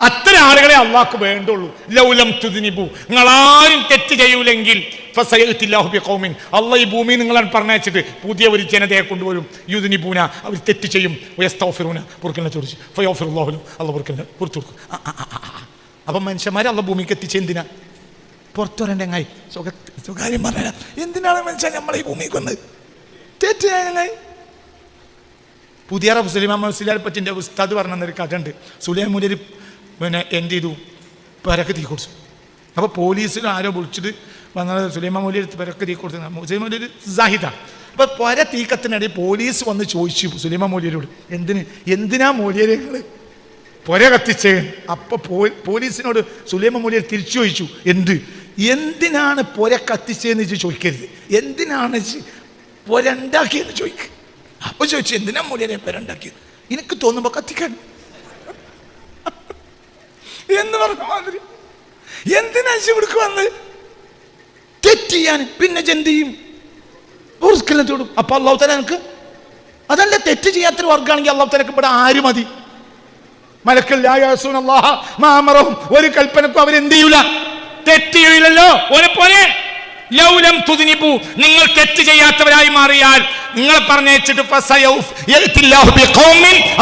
അത്തരം ആളുകളെ അള്ളാഹ്ക്ക് വേണ്ടുള്ളൂ. ലൗലം തുദ്നിബു, നിങ്ങളാരും തെറ്റ് ചെയ്യൂലെങ്കിൽ അള്ളാഹ് ഈ ഭൂമി നിങ്ങളെ പറഞ്ഞയച്ചിട്ട് പുതിയ ഒരു ജനതയെ കൊണ്ടുവരും. യുദ്നിബൂന, അവർ തെറ്റ് ചെയ്യും. പുറക്കലിനെ ചോദിച്ചു ഫയോഫിറുല്ലാഹുലും അള്ളാഹ് പുറക്കലിനെ പുറത്തു കൊടുക്കും. അപ്പം മനുഷ്യന്മാരെ അള്ളാഹ് ഭൂമിക്ക് എത്തിച്ചെന്തിനാ? പുറത്തു വരണ്ടെങ്ങായി സ്വകാര്യം പറഞ്ഞ എന്തിനാണ് മനുഷ്യൻ നമ്മളെ ഈ ഭൂമിക്ക് വന്നത്? തെറ്റ് ചെയ്യാൻ പുതിയ സുലൈമാൻ മുസ്ലിയാരെ പറ്റി എൻ്റെ ഉസ്താദ് പറഞ്ഞൊരു കഥ ഉണ്ട്. സുലൈമാൻ മൂലര് പിന്നെ എന്ത് ചെയ്തു? പരക്ക് തീ കൊടുത്തു. അപ്പോൾ പോലീസിൽ ആരോ വിളിച്ചിട്ട് വന്നത് സുലൈമാൻ മൂലര് പരക്ക് തീ കൊടുത്തു. സുലൈമാൻ മൂലര് സാഹിദ. അപ്പോൾ പര തീക്കത്തിനിടയിൽ പോലീസ് വന്ന് ചോദിച്ചു സുലൈമാൻ മൂലരോട്, എന്തിനാ മൂലര്യങ്ങൾ പുര കത്തിച്ചേ? അപ്പോൾ പോലീസിനോട് സുലൈമാൻ മൂലര് തിരിച്ചു ചോദിച്ചു, എന്തിനാണ് പുര കത്തിച്ചതെന്ന് ചോദിക്കരുത്, എന്തിനാണ് പുര ഉണ്ടാക്കിയെന്ന് ചോദിക്കുക. അപ്പൊ ചോദിച്ചു, എന്തിനാ മൂല്യരെ പേരുണ്ടാക്കിയത്? എനിക്ക് തോന്നുമ്പോ കത്തിക്കാൻ എന്ന് പറഞ്ഞ മാതിരി. എന്തിനാ ഇവിടേക്ക് വന്ന് തെറ്റ് ചെയ്യാൻ? പിന്നെ എന്ത് ചെയ്യും? ോടും. അപ്പൊ അള്ളാഹു തആല എനിക്ക് അതല്ല, തെറ്റ് ചെയ്യാത്തൊരു വർഗ്ഗമാണെങ്കിൽ അള്ളാഹു തആലക്ക് ഇവിടെ ആര് മതി? ഒരു കൽപ്പനക്കും അവരെന്ത് ചെയ്യൂല, തെറ്റ് ചെയ്യൂലല്ലോ. ഓനെപ്പോലെ ലൗലം തുദ്നിബു, നിങ്ങൾ തെറ്റ് ചെയ്യാത്തവരായി മാറിയാൽ നിങ്ങളെ പറഞ്ഞേച്ചിട്ട്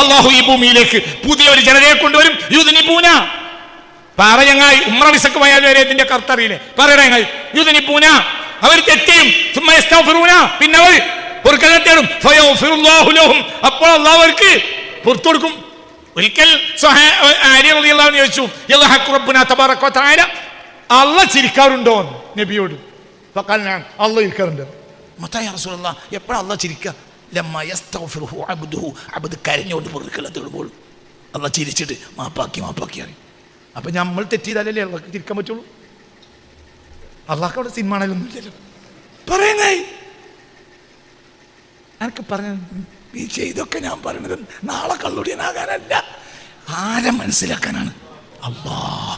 അല്ലാഹു ഈ ഭൂമിയിലേക്ക് പുതിയൊരു ജനതയെ കൊണ്ടുവരും. യുദ്നിബൂന പറയങ്ങായി ഉംറ വിസക്ക് പോയാൽ വരെ ഇതിന്റെ കർത്തറിയില്ലേ? പറയണ യുദ്നിബൂന, അവർ തെറ്റ് ചെയ്യും. പിന്നെ അവർ പൊറുക്കലിനെ തേടും. അപ്പോൾ അള്ളാഹു അവർക്ക് പുറത്തു കൊടുക്കും. ഒരിക്കൽ ചോദിച്ചു, അള്ളാഹ് ചിരിക്കാറുണ്ടോ നബിയോട്? അള്ളാഹ് ഇരിക്കാറുണ്ട്. എപ്പോഴാ അള്ളാഹ് ചിരിക്കുക? അബ്ദ് കരഞ്ഞുകൊണ്ട് പൊറുക്കലിനെ തേടുമ്പോൾ അള്ളാഹ് ചിരിച്ചിട്ട് മാപ്പാക്കി അറിയും. അപ്പൊ നമ്മൾ തെറ്റിയതല്ലേ അള്ളാഹ് ചിരിക്കാൻ പറ്റുള്ളൂ? അള്ളാഹ് അവിടെ സിനിമാണേലൊന്നും ഇല്ലല്ലോ. പറയുന്നായി എനിക്ക് പറഞ്ഞ ഇതൊക്കെ ഞാൻ പറയണത് നാളെ കള്ളുടിയനാകാനല്ല, ആരെ മനസ്സിലാക്കാനാണ്. അല്ലാഹ്